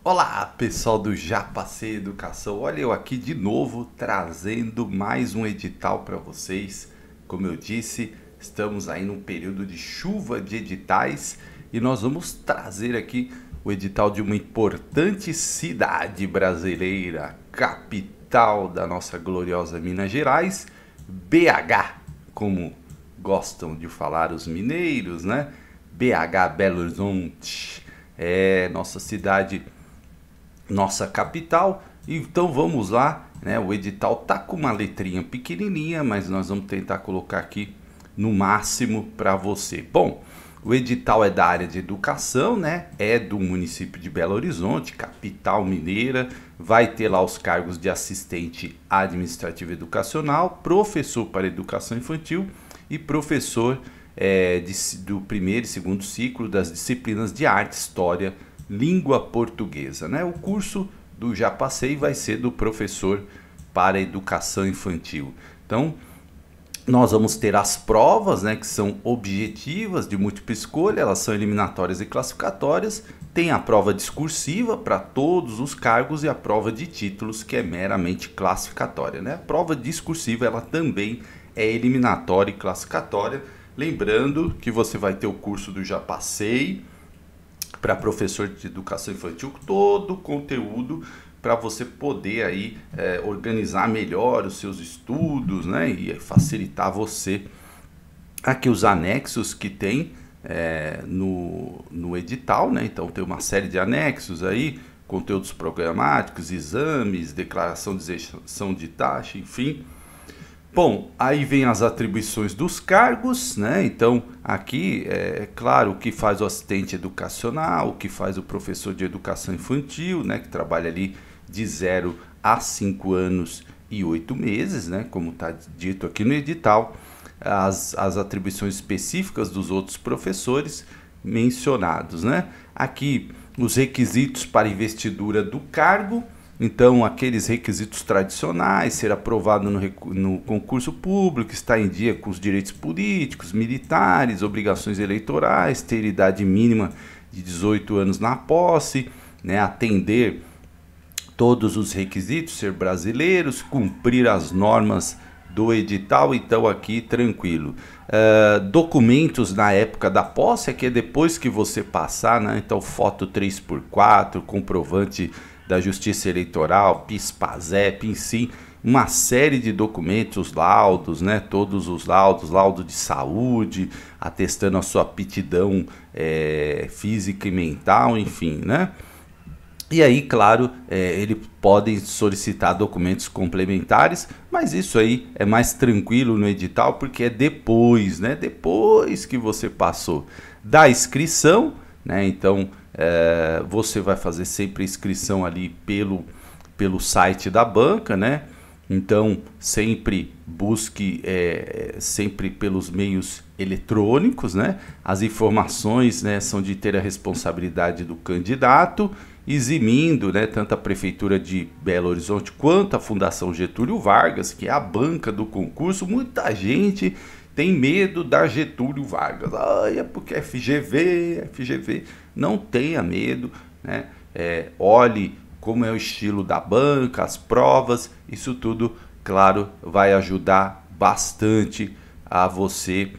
Olá, pessoal do Já Passei Educação. Olha eu aqui de novo trazendo mais um edital para vocês. Como eu disse, estamos aí num período de chuva de editais e nós vamos trazer aqui o edital de uma importante cidade brasileira, capital da nossa gloriosa Minas Gerais, BH, como gostam de falar os mineiros, né? BH, Belo Horizonte, é nossa cidade, nossa capital. Então vamos lá, né? O edital tá com uma letrinha pequenininha, mas nós vamos tentar colocar aqui no máximo para você. Bom, o edital é da área de educação, né? É do município de Belo Horizonte, capital mineira. Vai ter lá os cargos de assistente administrativo educacional, professor para educação infantil e professor do primeiro e segundo ciclo das disciplinas de arte, história, língua portuguesa, né? O curso do Já Passei vai ser do professor para educação infantil. Então, nós vamos ter as provas, né, que são objetivas de múltipla escolha, elas são eliminatórias e classificatórias. Tem a prova discursiva para todos os cargos e a prova de títulos, que é meramente classificatória, né? A prova discursiva ela também é eliminatória e classificatória. Lembrando que você vai ter o curso do Já Passei para professor de educação infantil, todo o conteúdo para você poder aí organizar melhor os seus estudos, né, e facilitar você. Aqui os anexos que tem no edital, né? Então tem uma série de anexos aí, conteúdos programáticos, exames, declaração de isenção de taxa, enfim. Bom, aí vem as atribuições dos cargos, né? Então, aqui é claro o que faz o assistente educacional, o que faz o professor de educação infantil, né? Que trabalha ali de 0 a 5 anos e 8 meses, né? Como está dito aqui no edital, as atribuições específicas dos outros professores mencionados, né? Aqui os requisitos para investidura do cargo. Então, aqueles requisitos tradicionais, ser aprovado no concurso público, estar em dia com os direitos políticos, militares, obrigações eleitorais, ter idade mínima de 18 anos na posse, né, atender todos os requisitos, ser brasileiros, cumprir as normas do edital. Então aqui tranquilo. Documentos na época da posse, que é depois que você passar, né? Então foto 3x4, comprovante da Justiça Eleitoral, PIS, PASEP, enfim, uma série de documentos, laudos, né? Todos os laudos, laudo de saúde, atestando a sua aptidão física e mental, enfim, né? E aí, claro, eles podem solicitar documentos complementares, mas isso aí é mais tranquilo no edital, porque é depois, né? Depois que você passou da inscrição, né? Então, você vai fazer sempre a inscrição ali pelo site da banca, né? Então, sempre busque sempre pelos meios eletrônicos, né? As informações, né, são de ter a responsabilidade do candidato, eximindo, né, tanto a Prefeitura de Belo Horizonte quanto a Fundação Getúlio Vargas, que é a banca do concurso. Muita gente tem medo da Getúlio Vargas. É porque FGV. Não tenha medo, né? Olhe como é o estilo da banca, as provas, isso tudo, claro, vai ajudar bastante a você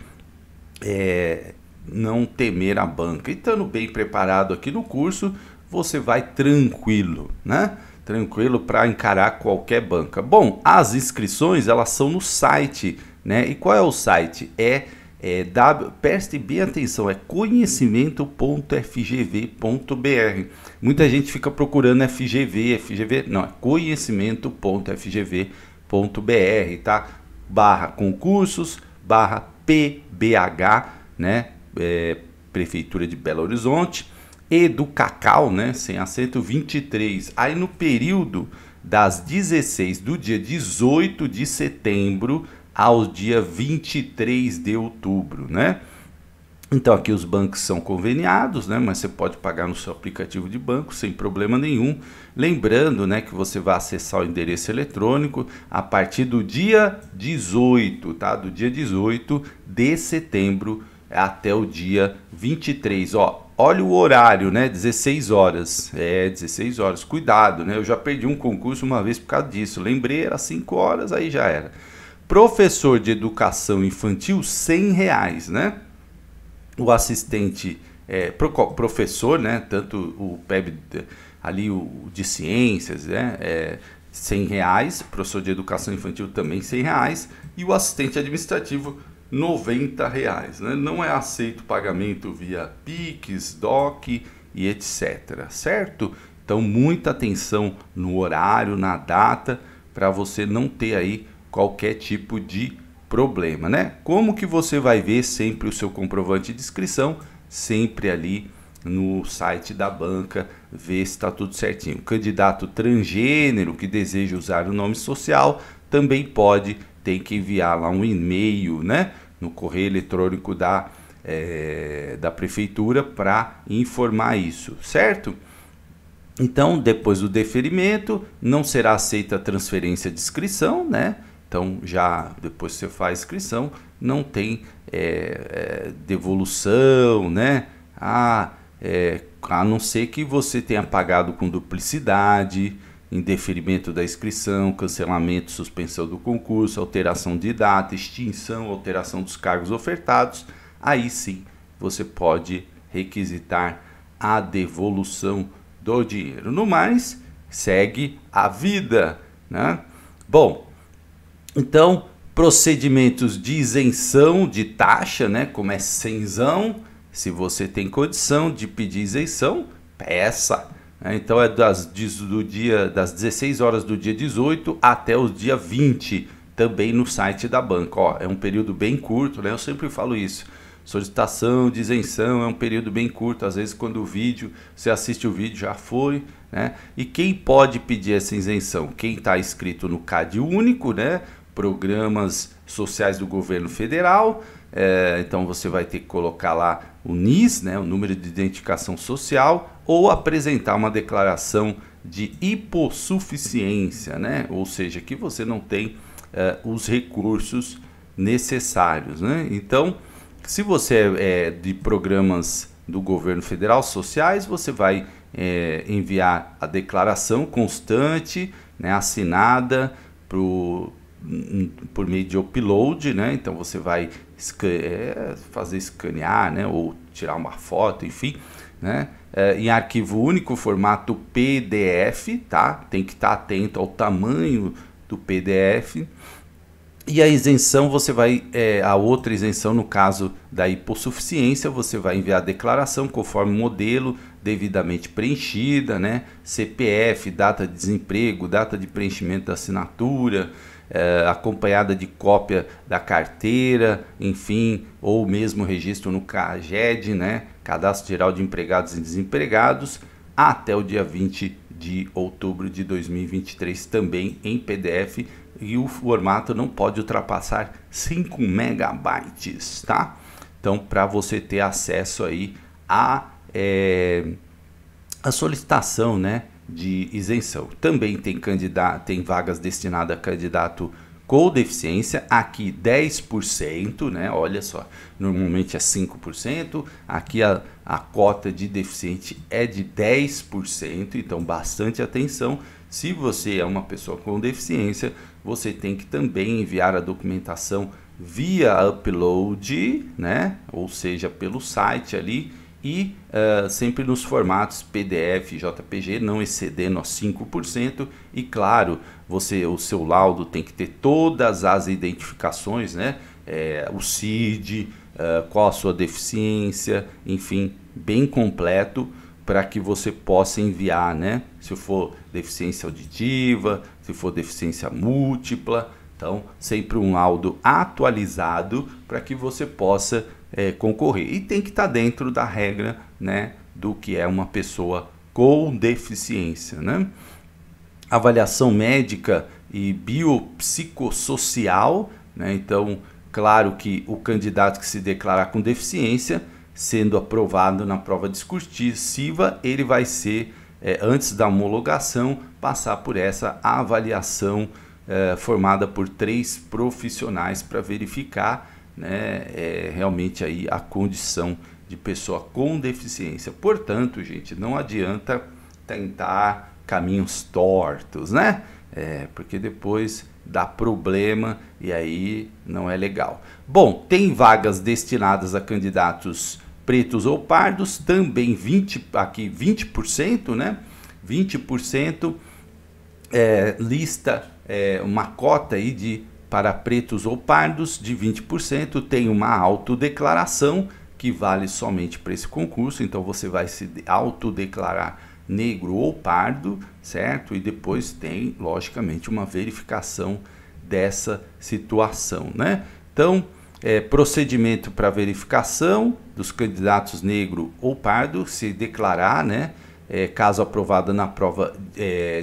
não temer a banca. E estando bem preparado aqui no curso, você vai tranquilo, né? Tranquilo para encarar qualquer banca. Bom, as inscrições elas são no site, né? E qual é o site? Preste bem atenção, é conhecimento.fgv.br. Muita gente fica procurando FGV, não, é conhecimento.fgv.br, tá? /concursos, /PBH, né? Prefeitura de Belo Horizonte, Educacau, né? Sem acento 23. Aí no período das 16 do dia 18 de setembro ao dia 23 de outubro, né? Então aqui os bancos são conveniados, né? Mas você pode pagar no seu aplicativo de banco sem problema nenhum. Lembrando, né, que você vai acessar o endereço eletrônico a partir do dia 18, tá? Do dia 18 de setembro até o dia 23. Ó, olha o horário, né? 16 horas. 16 horas. Cuidado, né? Eu já perdi um concurso uma vez por causa disso. Lembrei, era 5 horas, aí já era. Professor de educação infantil, R$100, né? O assistente, professor, né? Tanto o PEB ali, o de ciências, né? R$100. Professor de educação infantil também R$100. E o assistente administrativo, R$90, né? Não é aceito pagamento via Pix, DOC e etc, certo? Então muita atenção no horário, na data, para você não ter aí qualquer tipo de problema, né? Como que você vai ver sempre o seu comprovante de inscrição? Sempre ali no site da banca, ver se está tudo certinho. Candidato transgênero que deseja usar o nome social também tem que enviar lá um e-mail, né? No correio eletrônico da prefeitura para informar isso, certo? Então, depois do deferimento, não será aceita a transferência de inscrição, né? Então, já depois que você faz a inscrição, não tem devolução, né? A não ser que você tenha pagado com duplicidade, indeferimento da inscrição, cancelamento, suspensão do concurso, alteração de data, extinção, alteração dos cargos ofertados, aí sim você pode requisitar a devolução do dinheiro. No mais, segue a vida, né? Bom, então, procedimentos de isenção de taxa, né? Como é cenzão, se você tem condição de pedir isenção, peça. Então é das 16 horas do dia 18 até o dia 20, também no site da banca. Ó, é um período bem curto, né? Eu sempre falo isso. Solicitação de isenção é um período bem curto. Às vezes quando você assiste o vídeo, já foi, né? E quem pode pedir essa isenção? Quem está inscrito no CAD único, né? Programas sociais do governo federal. Então você vai ter que colocar lá o NIS, né, o número de identificação social, ou apresentar uma declaração de hipossuficiência, né, ou seja, que você não tem os recursos necessários, né? Então, se você é de programas do governo federal sociais, você vai enviar a declaração constante, né, assinada por meio de upload, né? Então você vai fazer escanear, né? Ou tirar uma foto, enfim, né? Em arquivo único, formato PDF, tá? Tem que estar atento ao tamanho do PDF. E a isenção, a outra isenção, no caso da hipossuficiência, você vai enviar a declaração conforme o modelo devidamente preenchida, né? CPF, data de desemprego, data de preenchimento da assinatura, acompanhada de cópia da carteira, enfim, ou mesmo registro no CAGED, né? Cadastro Geral de Empregados e Desempregados, até o dia 20 de outubro de 2023, também em PDF, e o formato não pode ultrapassar 5 megabytes, tá? Então, para você ter acesso aí a solicitação, né, de isenção. Também tem vagas destinadas a candidato com deficiência, aqui 10%, né? Olha só, normalmente é 5%, aqui a cota de deficiente é de 10%, então bastante atenção. Se você é uma pessoa com deficiência, você tem que também enviar a documentação via upload, né? Ou seja, pelo site ali, e sempre nos formatos PDF, JPG, não excedendo a 5%. E claro, o seu laudo tem que ter todas as identificações, né? O CID, qual a sua deficiência, enfim, bem completo, para que você possa enviar, né? Se for deficiência auditiva, se for deficiência múltipla. Então, sempre um laudo atualizado para que você possa concorrer. E tem que estar dentro da regra, né, do que é uma pessoa com deficiência, né? Avaliação médica e biopsicossocial, né? Então, claro que o candidato que se declarar com deficiência, sendo aprovado na prova discursiva, ele vai ser, antes da homologação, passar por essa avaliação formada por 3 profissionais para verificar, né, realmente aí a condição de pessoa com deficiência. Portanto, gente, não adianta tentar caminhos tortos, né? Porque depois dá problema e aí não é legal. Bom, tem vagas destinadas a candidatos pretos ou pardos, também 20%, né? 20% lista uma cota aí para pretos ou pardos de 20%, tem uma autodeclaração que vale somente para esse concurso, então você vai se autodeclarar negro ou pardo, certo? E depois tem, logicamente, uma verificação dessa situação, né? Então, procedimento para verificação dos candidatos negro ou pardo, se declarar, né? Caso aprovado na prova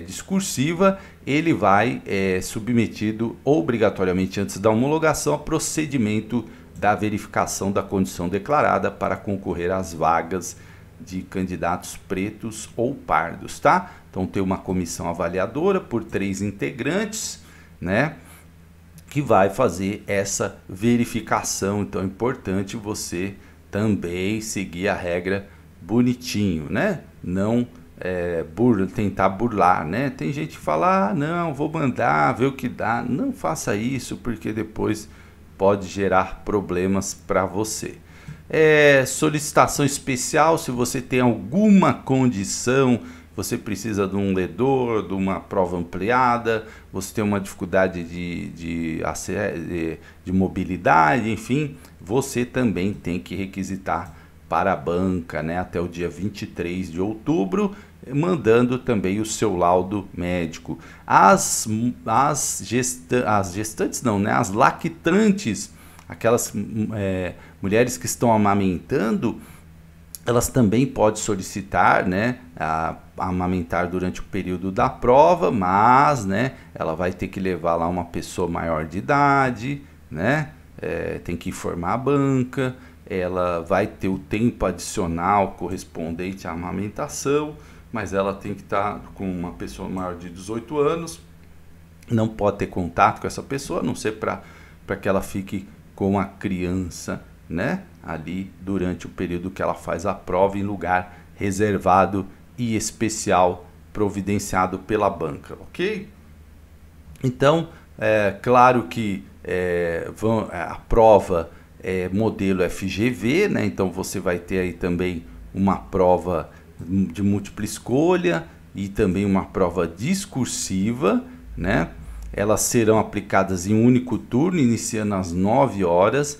discursiva, ele vai submetido obrigatoriamente antes da homologação a procedimento da verificação da condição declarada para concorrer às vagas de candidatos pretos ou pardos, tá? Então tem uma comissão avaliadora por 3 integrantes, né? Que vai fazer essa verificação. Então é importante você também seguir a regra bonitinho, né? Não tentar burlar, né? Tem gente que fala, não, vou mandar, ver o que dá. Não faça isso, porque depois pode gerar problemas para você. Solicitação especial, se você tem alguma condição, você precisa de um ledor, de uma prova ampliada, você tem uma dificuldade de mobilidade, enfim, você também tem que requisitar para a banca, né, até o dia 23 de outubro, mandando também o seu laudo médico. As gestantes não, né, as lactantes, aquelas mulheres que estão amamentando, elas também podem solicitar, né, amamentar durante o período da prova, mas, né, ela vai ter que levar lá uma pessoa maior de idade, né, tem que informar a banca, ela vai ter o tempo adicional correspondente à amamentação, mas ela tem que estar com uma pessoa maior de 18 anos, não pode ter contato com essa pessoa, a não ser para que ela fique com a criança, né, ali durante o período que ela faz a prova em lugar reservado e especial providenciado pela banca, ok? Então, claro que a prova modelo FGV, né? Então você vai ter aí também uma prova de múltipla escolha e também uma prova discursiva, né? Elas serão aplicadas em um único turno, iniciando às 9 horas.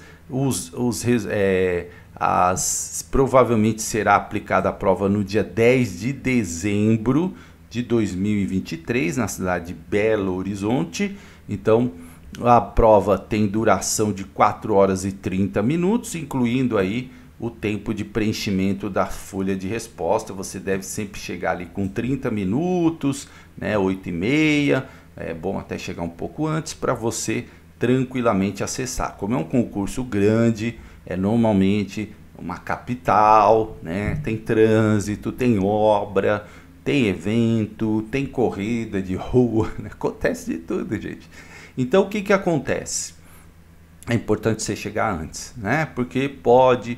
Provavelmente será aplicada a prova no dia 10 de dezembro de 2023, na cidade de Belo Horizonte. Então, a prova tem duração de 4 horas e 30 minutos, incluindo aí o tempo de preenchimento da folha de resposta. Você deve sempre chegar ali com 30 minutos, né, 8h30. É bom até chegar um pouco antes para você tranquilamente acessar. Como é um concurso grande, normalmente uma capital, né? Tem trânsito, tem obra, tem evento, tem corrida de rua, né? Acontece de tudo, gente. Então o que acontece? É importante você chegar antes, né? Porque pode,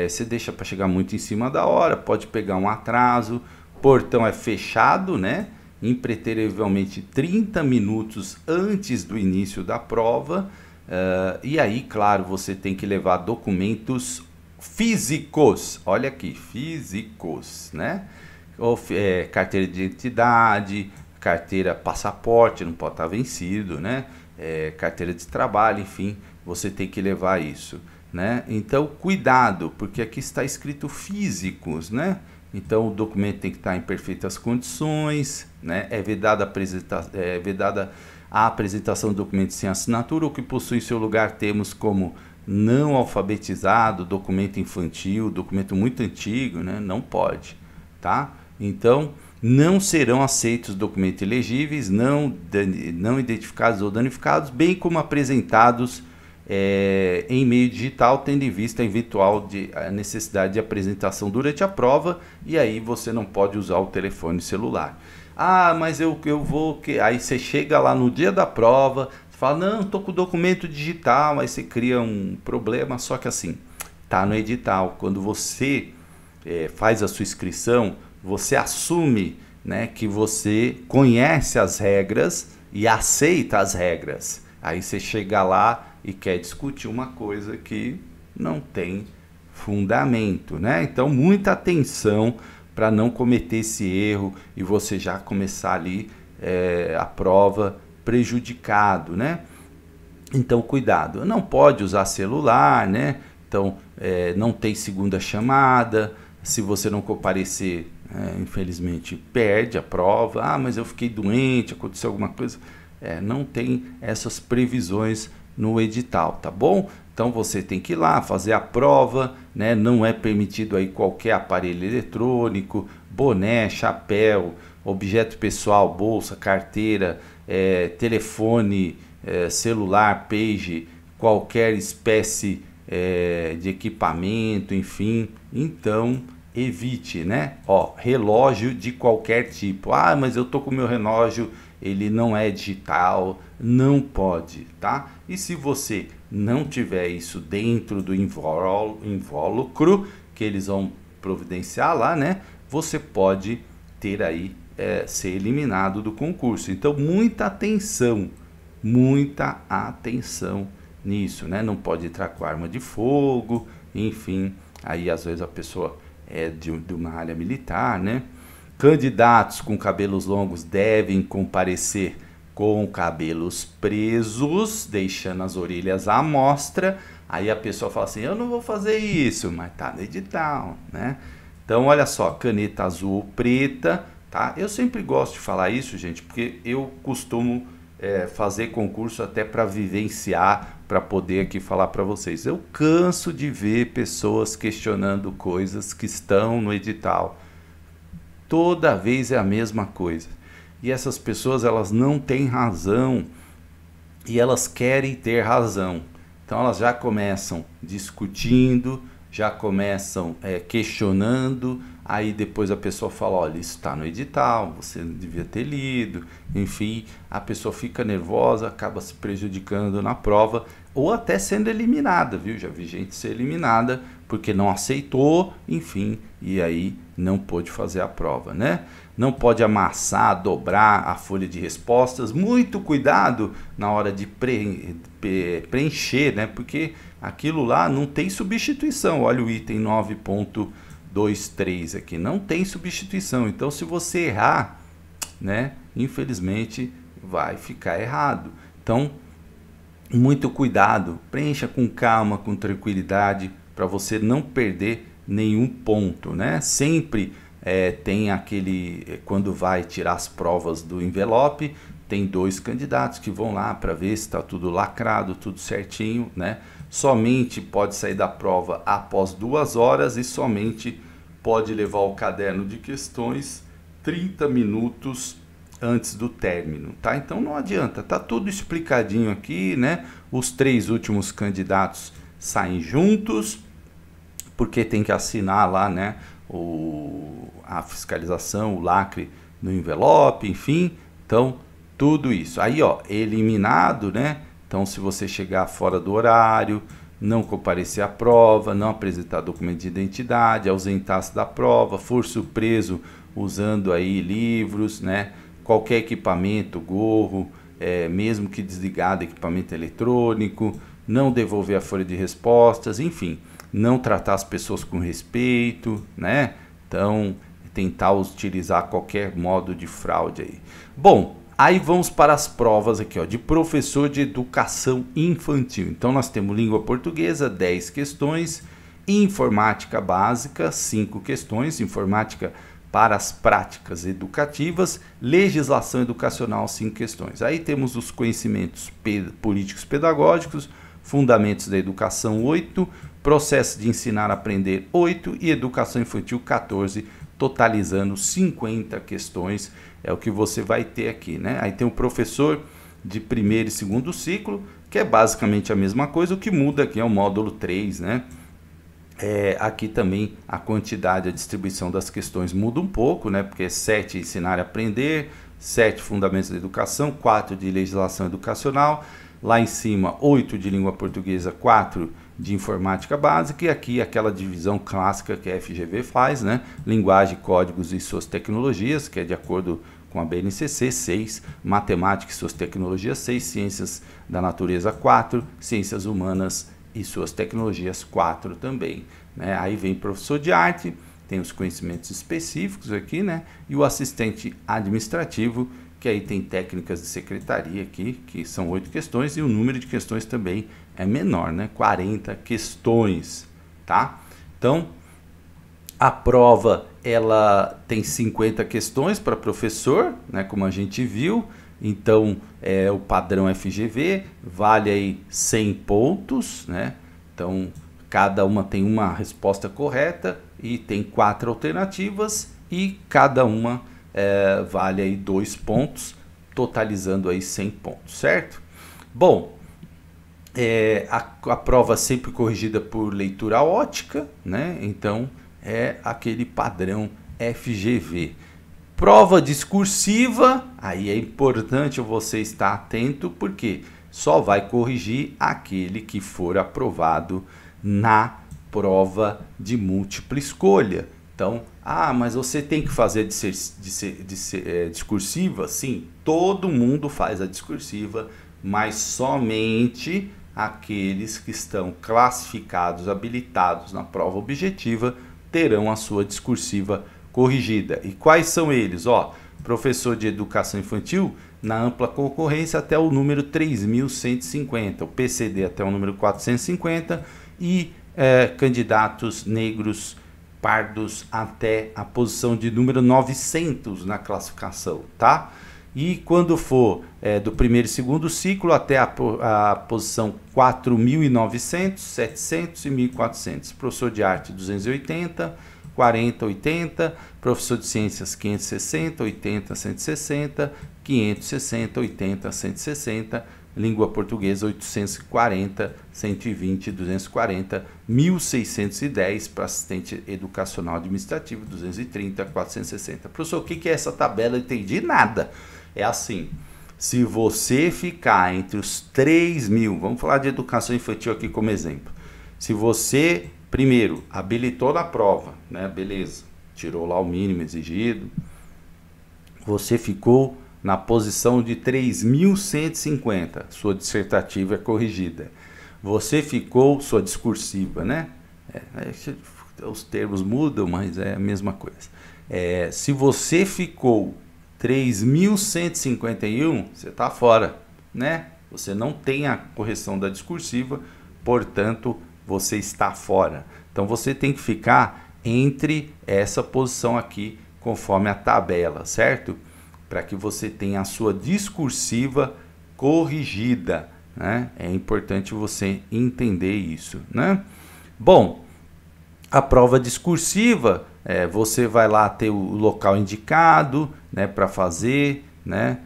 você deixa para chegar muito em cima da hora, pode pegar um atraso, portão é fechado, né? Impreterivelmente 30 minutos antes do início da prova, e aí, claro, você tem que levar documentos físicos, olha aqui, físicos, né? Carteira de identidade, carteira, passaporte, não pode estar vencido, né? Carteira de trabalho, enfim, você tem que levar isso, né? Então, cuidado, porque aqui está escrito físicos, né? Então o documento tem que estar em perfeitas condições, né? É vedada a apresentação de documentos sem assinatura ou que possui em seu lugar termos como não alfabetizado, documento infantil, documento muito antigo, né? Não pode, tá? Então não serão aceitos documentos ilegíveis, não identificados ou danificados, bem como apresentados em meio digital, tendo em vista a necessidade de apresentação durante a prova, e aí você não pode usar o telefone celular. Ah, mas eu vou... Aí você chega lá no dia da prova, fala, não, estou com o documento digital, aí você cria um problema, só que assim, Está no edital. Quando você faz a sua inscrição, você assume, né, que você conhece as regras e aceita as regras. Aí você chega lá e quer discutir uma coisa que não tem fundamento, né? Então, muita atenção para não cometer esse erro e você já começar ali a prova prejudicado, né? Então, cuidado. Não pode usar celular, né? Então, não tem segunda chamada. Se você não comparecer, infelizmente, perde a prova. Ah, mas eu fiquei doente, aconteceu alguma coisa. Não tem essas previsões no edital, tá bom? Então você tem que ir lá fazer a prova, né? Não é permitido aí qualquer aparelho eletrônico, boné, chapéu, objeto pessoal, bolsa, carteira, telefone, celular, page, qualquer espécie de equipamento, enfim. Então evite, né? Ó, relógio de qualquer tipo. Ah, mas eu tô com o meu relógio, ele não é digital, não pode, tá? E se você não tiver isso dentro do invólucro que eles vão providenciar lá, né? Você pode ter aí, ser eliminado do concurso. Então, muita atenção nisso, né? Não pode entrar com arma de fogo, enfim, aí às vezes a pessoa é de uma área militar, né? Candidatos com cabelos longos devem comparecer com cabelos presos, deixando as orelhas à mostra. Aí a pessoa fala assim, eu não vou fazer isso, mas tá no edital, né? Então, olha só, caneta azul ou preta, tá? Eu sempre gosto de falar isso, gente, porque eu costumo fazer concurso até para vivenciar, para poder aqui falar para vocês. Eu canso de ver pessoas questionando coisas que estão no edital. Toda vez é a mesma coisa. E essas pessoas, elas não têm razão e elas querem ter razão. Então elas já começam discutindo, já começam questionando, aí depois a pessoa fala, olha, isso está no edital, você não devia ter lido, enfim, a pessoa fica nervosa, acaba se prejudicando na prova, ou até sendo eliminada, viu? Já vi gente ser eliminada porque não aceitou, enfim, e aí não pôde fazer a prova, né? Não pode amassar, dobrar a folha de respostas, muito cuidado na hora de preencher, né? Porque aquilo lá não tem substituição. Olha o item 9.23 aqui, não tem substituição. Então, se você errar, né, infelizmente vai ficar errado. Então, muito cuidado, preencha com calma, com tranquilidade, para você não perder nenhum ponto, né? Sempre tem aquele, quando vai tirar as provas do envelope, tem 2 candidatos que vão lá para ver se está tudo lacrado, tudo certinho, né? Somente pode sair da prova após 2 horas e somente pode levar o caderno de questões 30 minutos antes do término, tá? Então não adianta, tá tudo explicadinho aqui, né? Os 3 últimos candidatos saem juntos, porque tem que assinar lá, né, a fiscalização, o lacre no envelope, enfim. Então, tudo isso. Aí, ó, eliminado, né? Então, se você chegar fora do horário, não comparecer à prova, não apresentar documento de identidade, ausentar-se da prova, for surpreso usando aí livros, né? Qualquer equipamento, gorro, mesmo que desligado, equipamento eletrônico, não devolver a folha de respostas, enfim, não tratar as pessoas com respeito, né? Então, tentar utilizar qualquer modo de fraude aí. Bom, aí vamos para as provas aqui, ó, de professor de educação infantil. Então, nós temos língua portuguesa, 10 questões, informática básica, 5 questões, informática para as práticas educativas, legislação educacional, 5 questões. Aí temos os conhecimentos políticos pedagógicos, fundamentos da educação, 8, processo de ensinar a aprender, 8 e educação infantil, 14, totalizando 50 questões, é o que você vai ter aqui, né? Aí tem o professor de primeiro e segundo ciclo, que é basicamente a mesma coisa, o que muda aqui é o módulo 3, né? Aqui também a quantidade, a distribuição das questões muda um pouco, né? Porque 7 ensinar a aprender, 7 fundamentos da educação, 4 de legislação educacional, lá em cima 8 de língua portuguesa, 4 de informática básica, e aqui aquela divisão clássica que a FGV faz, né? Linguagem, códigos e suas tecnologias, que é de acordo com a BNCC, 6, matemática e suas tecnologias, 6, ciências da natureza, 4, ciências humanas e suas tecnologias, 4 também, né? Aí vem professor de arte, tem os conhecimentos específicos aqui, né? E o assistente administrativo, que aí tem técnicas de secretaria aqui, que são 8 questões, e o número de questões também é menor, né? 40 questões, tá? Então, a prova, ela tem 50 questões para professor, né? Como a gente viu. Então, o padrão FGV vale aí 100 pontos, né? Então, cada uma tem uma resposta correta e tem 4 alternativas, e cada uma vale aí 2 pontos, totalizando aí 100 pontos, certo? Bom, a prova sempre corrigida por leitura ótica, né? Então, é aquele padrão FGV. Prova discursiva, aí é importante você estar atento, porque só vai corrigir aquele que for aprovado na prova de múltipla escolha. Então, mas você tem que fazer discursiva? Sim, todo mundo faz a discursiva, mas somente aqueles que estão classificados, habilitados na prova objetiva, terão a sua discursiva corrigida. E quais são eles? Professor de educação infantil, na ampla concorrência até o número 3.150, o PCD até o número 450, e candidatos negros, pardos até a posição de número 900 na classificação, tá? E quando for do primeiro e segundo ciclo até a posição 4.900, 700 e 1.400. Professor de arte 280, 40, 80. Professor de ciências 560, 80, 160, 560, 80, 160. Língua portuguesa 840, 120, 240, 1.610 para assistente educacional administrativo, 230, 460. Professor, o que é essa tabela? Eu entendi nada. É assim, se você ficar entre os 3.000, vamos falar de educação infantil aqui como exemplo. Se você, primeiro, habilitou na prova, né? Beleza, tirou lá o mínimo exigido, você ficou na posição de 3.150, sua dissertativa é corrigida. Você ficou, sua discursiva, né? Os termos mudam, mas é a mesma coisa. Se você ficou 3.151, você está fora, né? Você não tem a correção da discursiva, portanto, você está fora. Então, você tem que ficar entre essa posição aqui, conforme a tabela, certo? Para que você tenha a sua discursiva corrigida, né? É importante você entender isso, né? Bom, a prova discursiva, você vai lá ter o local indicado, né, para fazer, né,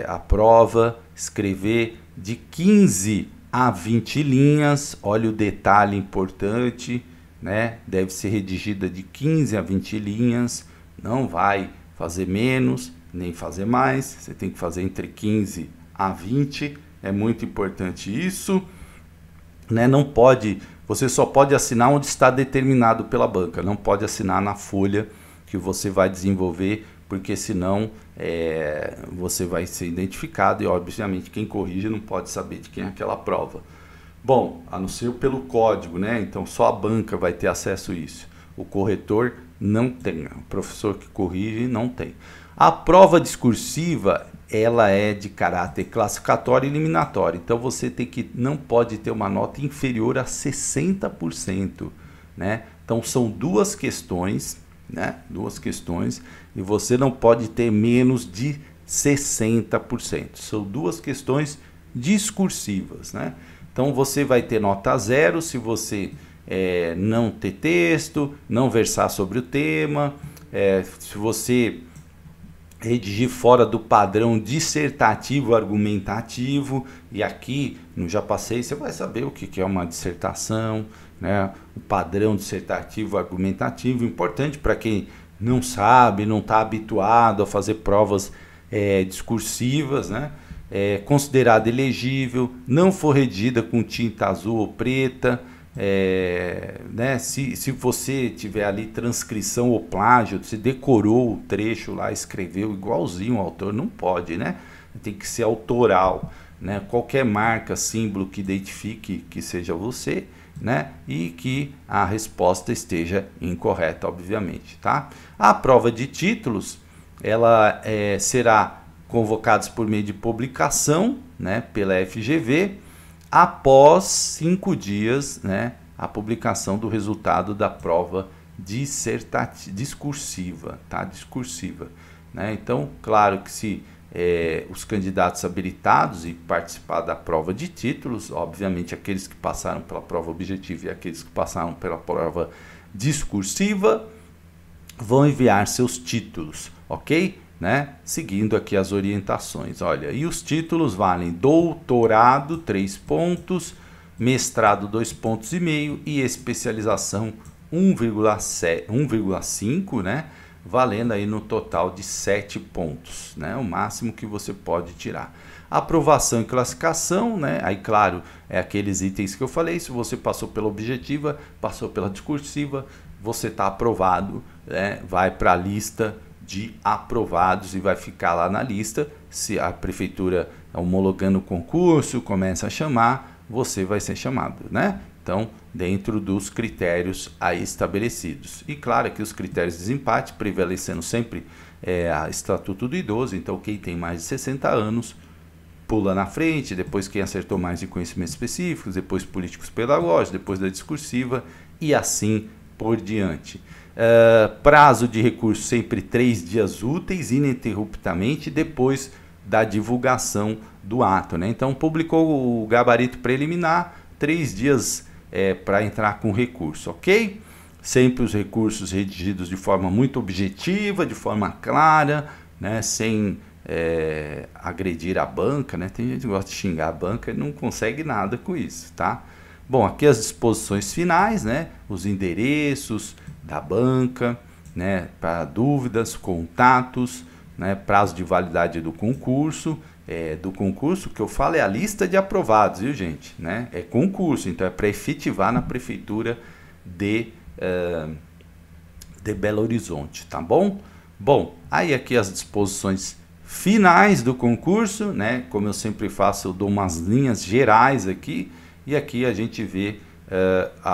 a prova, escrever de 15 a 20 linhas, olha o detalhe importante, né, deve ser redigida de 15 a 20 linhas, não vai fazer menos, nem fazer mais, você tem que fazer entre 15 a 20, é muito importante isso, né? Não pode, você só pode assinar onde está determinado pela banca, não pode assinar na folha que você vai desenvolver, porque senão você vai ser identificado e obviamente quem corrige não pode saber de quem é aquela prova. Bom, a não ser pelo código, né? Então só a banca vai ter acesso a isso, o corretor não tem, o professor que corrige não tem. A prova discursiva, ela é de caráter classificatório e eliminatório. Então você não pode ter uma nota inferior a 60%, né? Então são 2 questões, né? 2 questões, e você não pode ter menos de 60%. São 2 questões discursivas, né? Então você vai ter nota 0 se você não ter texto, não versar sobre o tema, se você redigir fora do padrão dissertativo argumentativo, e aqui no Já Passei você vai saber o que é uma dissertação, né? O padrão dissertativo argumentativo, importante para quem não sabe, não está habituado a fazer provas discursivas, né? considerada elegível, não for redigida com tinta azul ou preta, né? Se você tiver ali transcrição ou plágio, você decorou o trecho lá, escreveu igualzinho o autor, não pode, né? Tem que ser autoral, né? Qualquer marca, símbolo que identifique que seja você, né? E que a resposta esteja incorreta, obviamente, tá? A prova de títulos, ela será convocada por meio de publicação, né? Pela FGV, após 5 dias, né, a publicação do resultado da prova discursiva, tá? Discursiva, né? Então, claro que se os candidatos habilitados e participar da prova de títulos, obviamente aqueles que passaram pela prova objetiva e aqueles que passaram pela prova discursiva, vão enviar seus títulos, ok? Né? Seguindo aqui as orientações. Olha, e os títulos valem doutorado 3 pontos, mestrado 2,5 pontos e especialização 1,5, né? Valendo aí no total de 7 pontos, né? O máximo que você pode tirar. Aprovação e classificação, né? Aí, claro, aqueles itens que eu falei. Se você passou pela objetiva, passou pela discursiva, você está aprovado, né? Vai para a lista de aprovados e vai ficar lá na lista. Se a prefeitura homologando o concurso começa a chamar, você vai ser chamado, né? Então, dentro dos critérios aí estabelecidos. E claro que os critérios de desempate, prevalecendo sempre a Estatuto do Idoso. Então, quem tem mais de 60 anos pula na frente, depois quem acertou mais de conhecimentos específicos, depois políticos pedagógicos, depois da discursiva e assim por diante. Prazo de recurso sempre 3 dias úteis, ininterruptamente, depois da divulgação do ato, né? Então, publicou o gabarito preliminar, 3 dias para entrar com recurso, ok? Sempre os recursos redigidos de forma muito objetiva, de forma clara, né? Sem agredir a banca, né? Tem gente que gosta de xingar a banca e não consegue nada com isso, tá? Bom, aqui as disposições finais, né? Os endereços da banca, né? Para dúvidas, contatos, né? Prazo de validade do concurso. Do concurso que eu falo é a lista de aprovados, viu, gente? Né? É concurso, então é para efetivar na prefeitura de Belo Horizonte, tá bom? Bom, aí aqui as disposições finais do concurso, né? Como eu sempre faço, eu dou umas linhas gerais aqui, e aqui a gente vê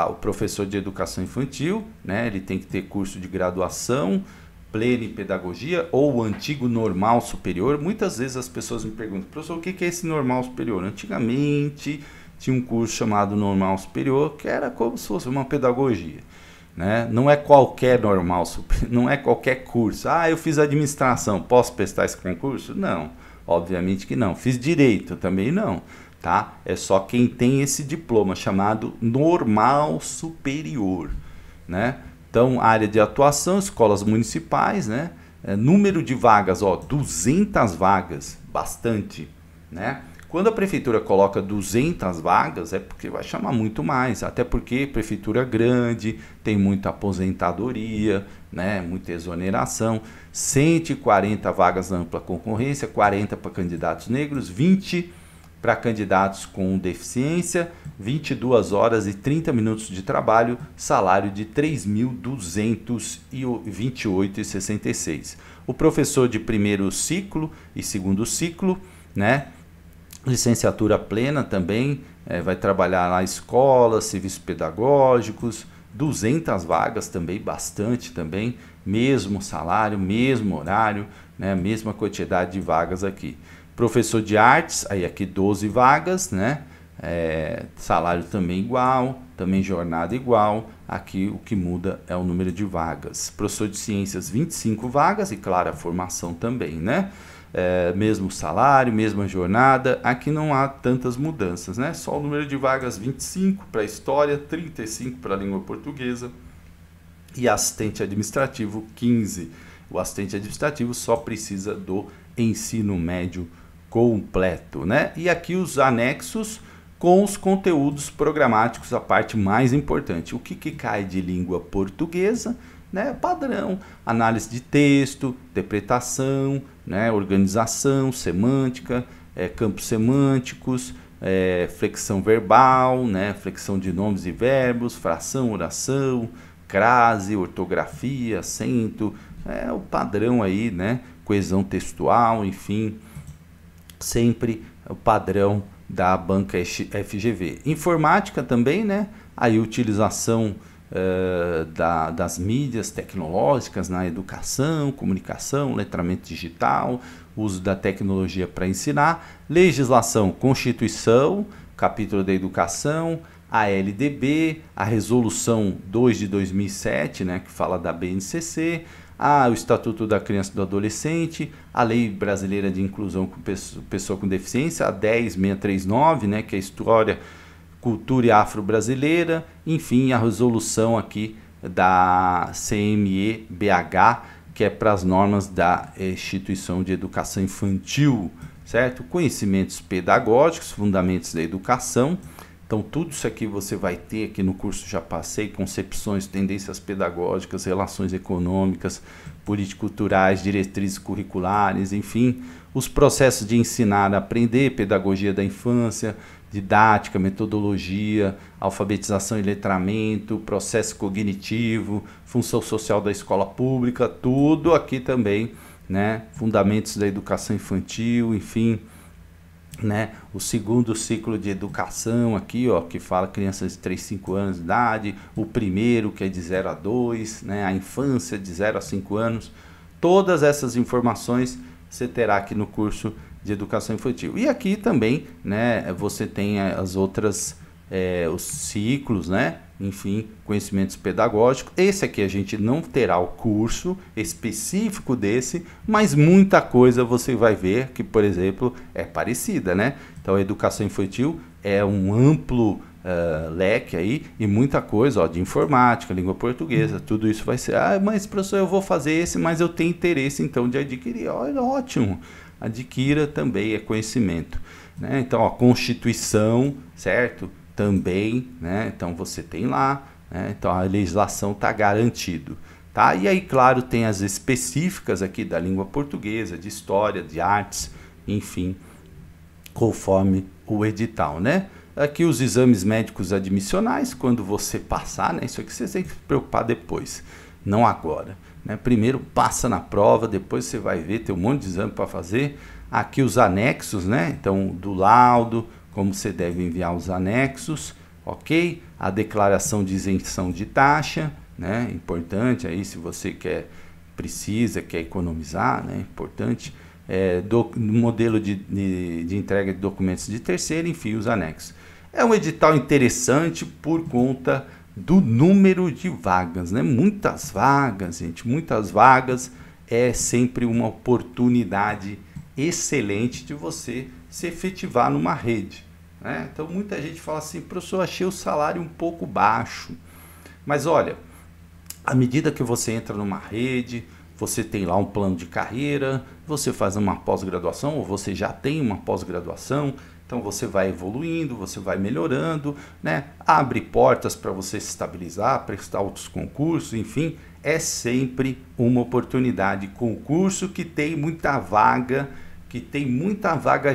o professor de educação infantil, né? Ele tem que ter curso de graduação plena em pedagogia ou o antigo normal superior. Muitas vezes as pessoas me perguntam: professor, o que é esse normal superior? Antigamente tinha um curso chamado normal superior, que era como se fosse uma pedagogia, né? Não é qualquer normal superior, não é qualquer curso. Eu fiz administração, posso prestar esse concurso? Não, obviamente que não. Fiz direito, também não, tá? É só quem tem esse diploma chamado normal superior, né? Então, área de atuação, escolas municipais, né? Número de vagas, 200 vagas, bastante, né? Quando a prefeitura coloca 200 vagas, é porque vai chamar muito mais, até porque prefeitura grande, tem muita aposentadoria, né? Muita exoneração. 140 vagas na ampla concorrência, 40 para candidatos negros, 20 para candidatos com deficiência, 22 horas e 30 minutos de trabalho, salário de R$ 3.228,66. O professor de primeiro ciclo e segundo ciclo, né? Licenciatura plena também, vai trabalhar na escola, serviços pedagógicos, 200 vagas também, bastante também, mesmo salário, mesmo horário, né? Mesma quantidade de vagas aqui. Professor de artes, aí aqui 12 vagas, né? Salário também igual, também jornada igual. Aqui o que muda é o número de vagas. Professor de ciências, 25 vagas e, claro, a formação também, né? Mesmo salário, mesma jornada. Aqui não há tantas mudanças, né? Só o número de vagas, 25 para história, 35 para língua portuguesa e assistente administrativo, 15. O assistente administrativo só precisa do ensino médio completo, né? E aqui os anexos com os conteúdos programáticos, a parte mais importante. O que cai de língua portuguesa, né? Padrão, análise de texto, interpretação, né? Organização, semântica, campos semânticos, flexão verbal, né, flexão de nomes e verbos, fração, oração, crase, ortografia, acento, o padrão aí, né, coesão textual, enfim, sempre o padrão da banca FGV. Informática também, né, aí utilização das mídias tecnológicas na educação, comunicação, letramento digital, uso da tecnologia para ensinar, legislação, Constituição, capítulo da educação, a LDB, a resolução 2 de 2007, né, que fala da BNCC, o Estatuto da Criança e do Adolescente, a Lei Brasileira de Inclusão com Pessoa com Deficiência, a 10639, né, que é a História, Cultura e Afro-Brasileira, enfim, a resolução aqui da CME-BH, que é para as normas da Instituição de Educação Infantil, certo? Conhecimentos pedagógicos, fundamentos da educação. Então, tudo isso aqui você vai ter aqui no curso Já Passei, concepções, tendências pedagógicas, relações econômicas, político-culturais, diretrizes curriculares, enfim, os processos de ensinar a aprender, pedagogia da infância, didática, metodologia, alfabetização e letramento, processo cognitivo, função social da escola pública, tudo aqui também, né? Fundamentos da educação infantil, enfim, né? O segundo ciclo de educação aqui, ó, que fala crianças de 3 a 5 anos de idade, o primeiro que é de 0 a 2, né? A infância de 0 a 5 anos, todas essas informações você terá aqui no curso de educação infantil. E aqui também, né, você tem as outras, os ciclos, né, enfim, conhecimentos pedagógicos. Esse aqui a gente não terá o curso específico desse, mas muita coisa você vai ver que, por exemplo, é parecida, né? Então, a educação infantil é um amplo leque aí e muita coisa, ó, de informática, língua portuguesa, tudo isso vai ser, mas professor, eu vou fazer esse, mas eu tenho interesse então de adquirir. Olha, ótimo, adquira também, é conhecimento, né? Então, ó, Constituição, certo? Também, né? Então você tem lá, né? Então a legislação está garantido, tá? E aí, claro, tem as específicas aqui da língua portuguesa, de história, de artes, enfim, conforme o edital, né? Aqui os exames médicos admissionais, quando você passar, né? Isso aqui você tem que se preocupar depois, não agora, né? Primeiro passa na prova, depois você vai ver, tem um monte de exame para fazer. Aqui os anexos, né? Então, do laudo, como você deve enviar os anexos, ok? A declaração de isenção de taxa, né? Importante aí, se você quer economizar, né? Importante. Modelo de entrega de documentos de terceiro, enfim, os anexos. É um edital interessante por conta do número de vagas, né? Muitas vagas, gente, muitas vagas é sempre uma oportunidade excelente de você se efetivar numa rede, né? Então muita gente fala assim, professor, achei o salário um pouco baixo, mas olha, à medida que você entra numa rede, você tem lá um plano de carreira, você faz uma pós-graduação ou você já tem uma pós-graduação, então você vai evoluindo, você vai melhorando, né? Abre portas para você se estabilizar, prestar outros concursos, enfim, é sempre uma oportunidade. Concurso que tem muita vaga,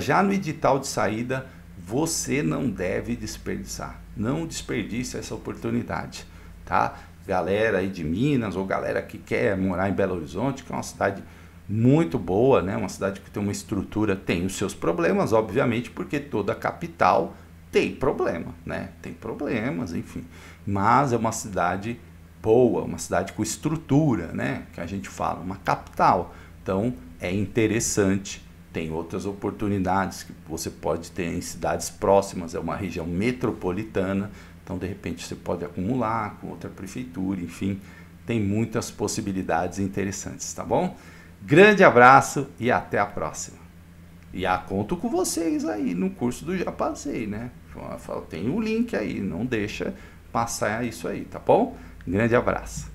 já no edital de saída, você não deve desperdiçar. Não desperdice essa oportunidade, tá? Galera aí de Minas ou galera que quer morar em Belo Horizonte, que é uma cidade muito boa, né? Uma cidade que tem uma estrutura, tem os seus problemas, obviamente, porque toda capital tem problema, né? Tem problemas, enfim. Mas é uma cidade boa, uma cidade com estrutura, né? Que a gente fala, uma capital. Então, é interessante. Tem outras oportunidades que você pode ter em cidades próximas, é uma região metropolitana, então de repente você pode acumular com outra prefeitura, enfim, tem muitas possibilidades interessantes, tá bom? Grande abraço e até a próxima. E conto com vocês aí no curso do Já Passei, né? Tem o link aí, não deixa passar isso aí, tá bom? Grande abraço.